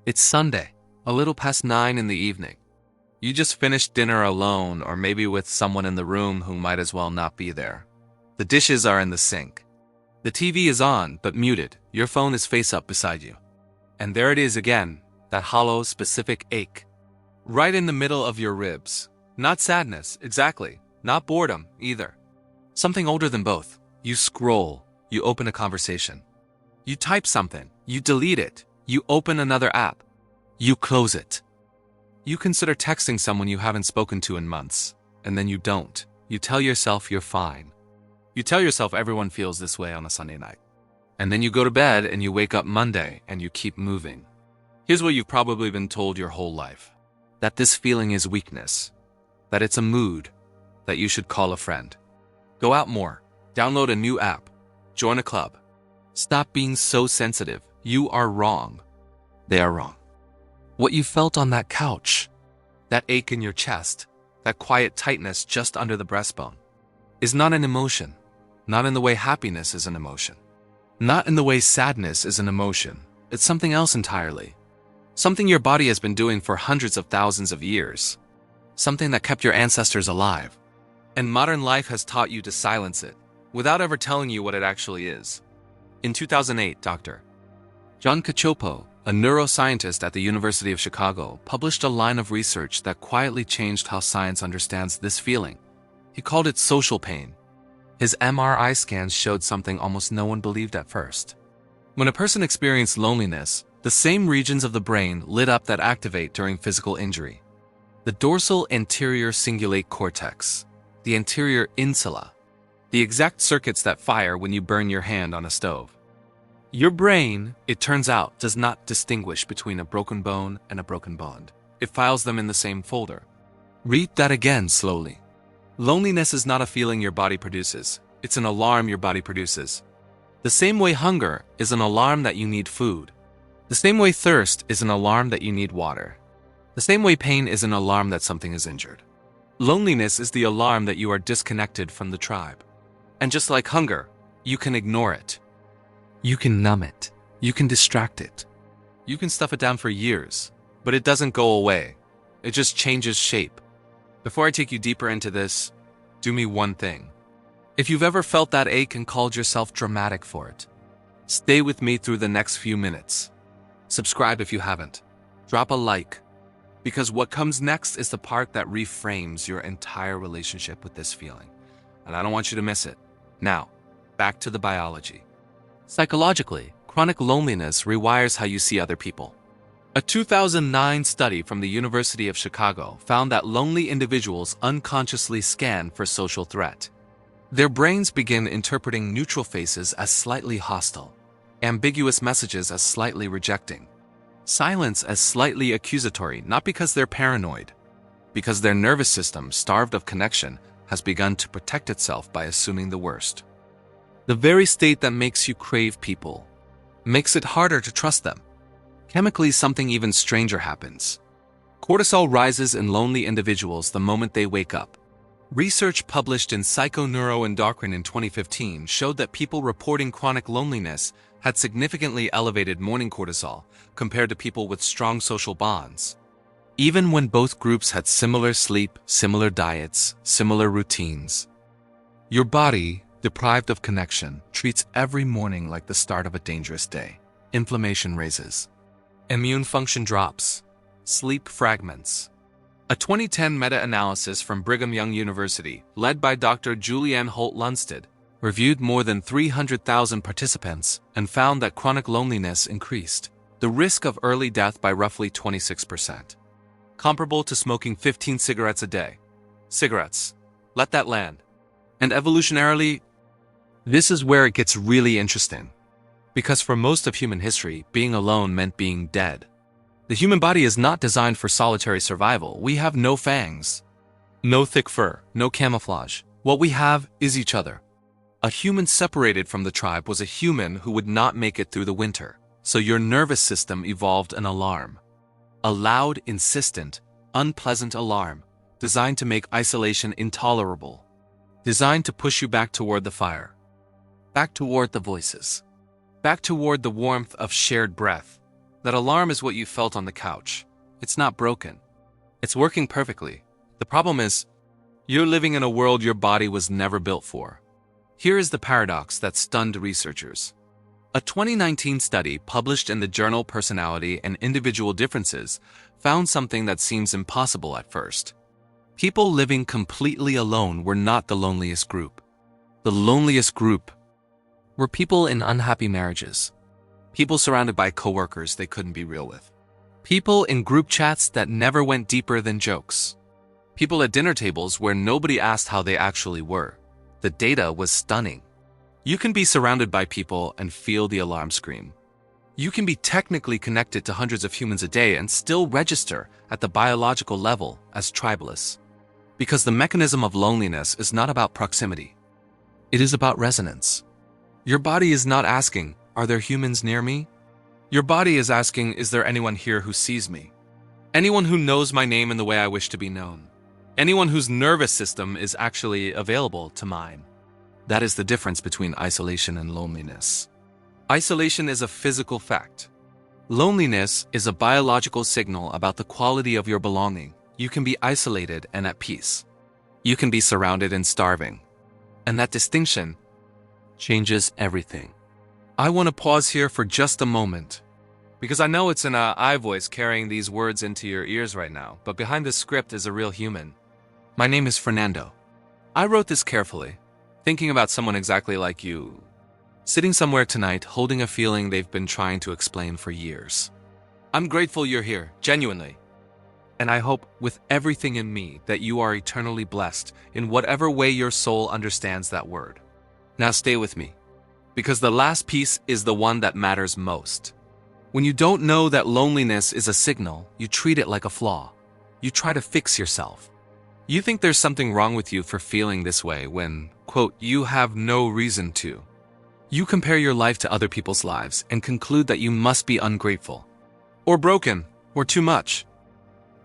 It's Sunday, a little past 9 in the evening. You just finished dinner alone or maybe with someone in the room who might as well not be there. The dishes are in the sink. The TV is on but muted. Your phone is face up beside you. And there it is again, that hollow, specific ache. Right in the middle of your ribs. Not sadness, exactly. Not boredom, either. Something older than both. You scroll. You open a conversation. You type something. You delete it. You open another app. You close it. You consider texting someone you haven't spoken to in months, and then you don't. You tell yourself you're fine. You tell yourself everyone feels this way on a Sunday night. And then you go to bed and you wake up Monday and you keep moving. Here's what you've probably been told your whole life. That this feeling is weakness. That it's a mood. That you should call a friend. Go out more. Download a new app. Join a club. Stop being so sensitive. You are wrong. They are wrong. What you felt on that couch, that ache in your chest, that quiet tightness just under the breastbone, is not an emotion. Not in the way happiness is an emotion. Not in the way sadness is an emotion. It's something else entirely. Something your body has been doing for hundreds of thousands of years. Something that kept your ancestors alive. And modern life has taught you to silence it, without ever telling you what it actually is. In 2008, Dr. John Cacioppo, a neuroscientist at the University of Chicago, published a line of research that quietly changed how science understands this feeling. He called it social pain. His MRI scans showed something almost no one believed at first. When a person experienced loneliness, the same regions of the brain lit up that activate during physical injury. The dorsal anterior cingulate cortex, the anterior insula, the exact circuits that fire when you burn your hand on a stove. Your brain, it turns out, does not distinguish between a broken bone and a broken bond. It files them in the same folder. Read that again slowly. Loneliness is not a feeling your body produces. It's an alarm your body produces. The same way hunger is an alarm that you need food. The same way thirst is an alarm that you need water. The same way pain is an alarm that something is injured. Loneliness is the alarm that you are disconnected from the tribe. And just like hunger, you can ignore it. You can numb it. You can distract it. You can stuff it down for years, but it doesn't go away. It just changes shape. Before I take you deeper into this, do me one thing. If you've ever felt that ache and called yourself dramatic for it, stay with me through the next few minutes. Subscribe if you haven't. Drop a like, because what comes next is the part that reframes your entire relationship with this feeling. And I don't want you to miss it. Now, back to the biology. Psychologically, chronic loneliness rewires how you see other people. A 2009 study from the University of Chicago found that lonely individuals unconsciously scan for social threat. Their brains begin interpreting neutral faces as slightly hostile, ambiguous messages as slightly rejecting, silence as slightly accusatory, not because they're paranoid, because their nervous system, starved of connection, has begun to protect itself by assuming the worst. The very state that makes you crave people makes it harder to trust them. Chemically, something even stranger happens. Cortisol rises in lonely individuals the moment they wake up. Research published in Psychoneuroendocrine in 2015 showed that people reporting chronic loneliness had significantly elevated morning cortisol compared to people with strong social bonds, even when both groups had similar sleep, similar diets, similar routines. Your body, deprived of connection, treats every morning like the start of a dangerous day. Inflammation raises. Immune function drops. Sleep fragments. A 2010 meta-analysis from Brigham Young University, led by Dr. Julianne Holt-Lunstad, reviewed more than 300,000 participants and found that chronic loneliness increased the risk of early death by roughly 26%. Comparable to smoking 15 cigarettes a day. Cigarettes. Let that land. And evolutionarily, this is where it gets really interesting. Because for most of human history, being alone meant being dead. The human body is not designed for solitary survival. We have no fangs, no thick fur, no camouflage. What we have is each other. A human separated from the tribe was a human who would not make it through the winter. So your nervous system evolved an alarm. A loud, insistent, unpleasant alarm designed to make isolation intolerable. Designed to push you back toward the fire. Back toward the voices. Back toward the warmth of shared breath. That alarm is what you felt on the couch. It's not broken. It's working perfectly. The problem is, you're living in a world your body was never built for. Here is the paradox that stunned researchers. A 2019 study published in the journal Personality and Individual Differences found something that seems impossible at first. People living completely alone were not the loneliest group. The loneliest group were people in unhappy marriages. People surrounded by coworkers they couldn't be real with. People in group chats that never went deeper than jokes. People at dinner tables where nobody asked how they actually were. The data was stunning. You can be surrounded by people and feel the alarm scream. You can be technically connected to hundreds of humans a day and still register at the biological level as tribalists. Because the mechanism of loneliness is not about proximity. It is about resonance. Your body is not asking, "Are there humans near me?" Your body is asking, "Is there anyone here who sees me? Anyone who knows my name in the way I wish to be known? Anyone whose nervous system is actually available to mine?" That is the difference between isolation and loneliness. Isolation is a physical fact. Loneliness is a biological signal about the quality of your belonging. You can be isolated and at peace. You can be surrounded and starving. And that distinction changes everything. I want to pause here for just a moment, because I know it's an I voice carrying these words into your ears right now, but behind this script is a real human. My name is Fernando. I wrote this carefully, thinking about someone exactly like you, sitting somewhere tonight holding a feeling they've been trying to explain for years. I'm grateful you're here, genuinely. And I hope with everything in me that you are eternally blessed in whatever way your soul understands that word. Now stay with me, because the last piece is the one that matters most. When you don't know that loneliness is a signal, you treat it like a flaw. You try to fix yourself. You think there's something wrong with you for feeling this way when, quote, you have no reason to. You compare your life to other people's lives and conclude that you must be ungrateful, or broken, or too much,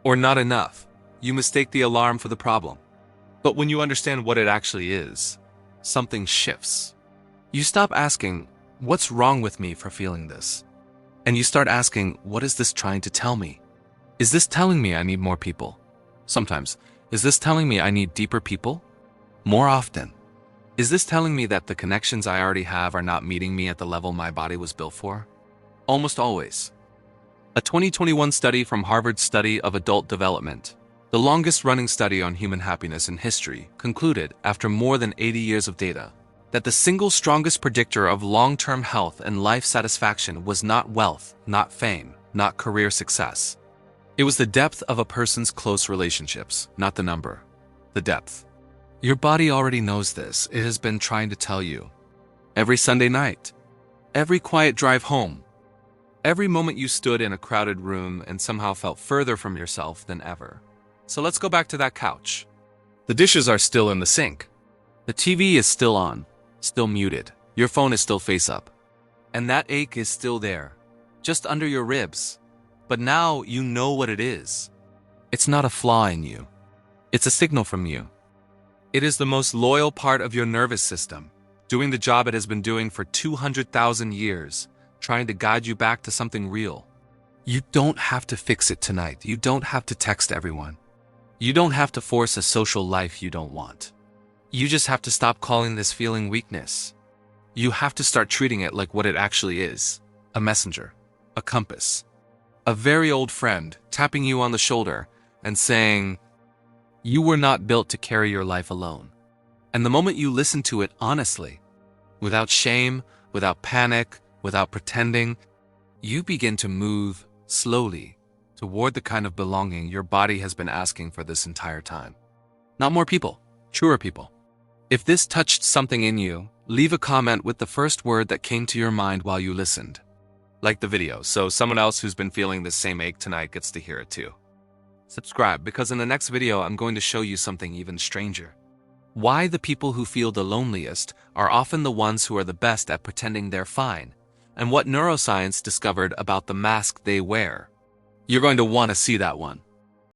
or not enough. You mistake the alarm for the problem. But when you understand what it actually is, something shifts. You stop asking, "What's wrong with me for feeling this?" And you start asking, "What is this trying to tell me? Is this telling me I need more people?" Sometimes. Is this telling me I need deeper people? More often. Is this telling me that the connections I already have are not meeting me at the level my body was built for? Almost always. A 2021 study from Harvard's Study of Adult Development, the longest-running study on human happiness in history, concluded, after more than 80 years of data, that the single strongest predictor of long-term health and life satisfaction was not wealth, not fame, not career success. It was the depth of a person's close relationships, not the number. The depth. Your body already knows this. It has been trying to tell you. Every Sunday night. Every quiet drive home. Every moment you stood in a crowded room and somehow felt further from yourself than ever. So let's go back to that couch. The dishes are still in the sink. The TV is still on, still muted. Your phone is still face up. And that ache is still there, just under your ribs. But now you know what it is. It's not a flaw in you. It's a signal from you. It is the most loyal part of your nervous system, doing the job it has been doing for 200,000 years, trying to guide you back to something real. You don't have to fix it tonight. You don't have to text everyone. You don't have to force a social life you don't want. You just have to stop calling this feeling weakness. You have to start treating it like what it actually is: a messenger, a compass. A very old friend tapping you on the shoulder and saying, "You were not built to carry your life alone." And the moment you listen to it honestly, without shame, without panic, without pretending, you begin to move slowly toward the kind of belonging your body has been asking for this entire time. Not more people, truer people. If this touched something in you, leave a comment with the first word that came to your mind while you listened. Like the video, so someone else who's been feeling this same ache tonight gets to hear it too. Subscribe, because in the next video I'm going to show you something even stranger. Why the people who feel the loneliest are often the ones who are the best at pretending they're fine, and what neuroscience discovered about the mask they wear. You're going to want to see that one.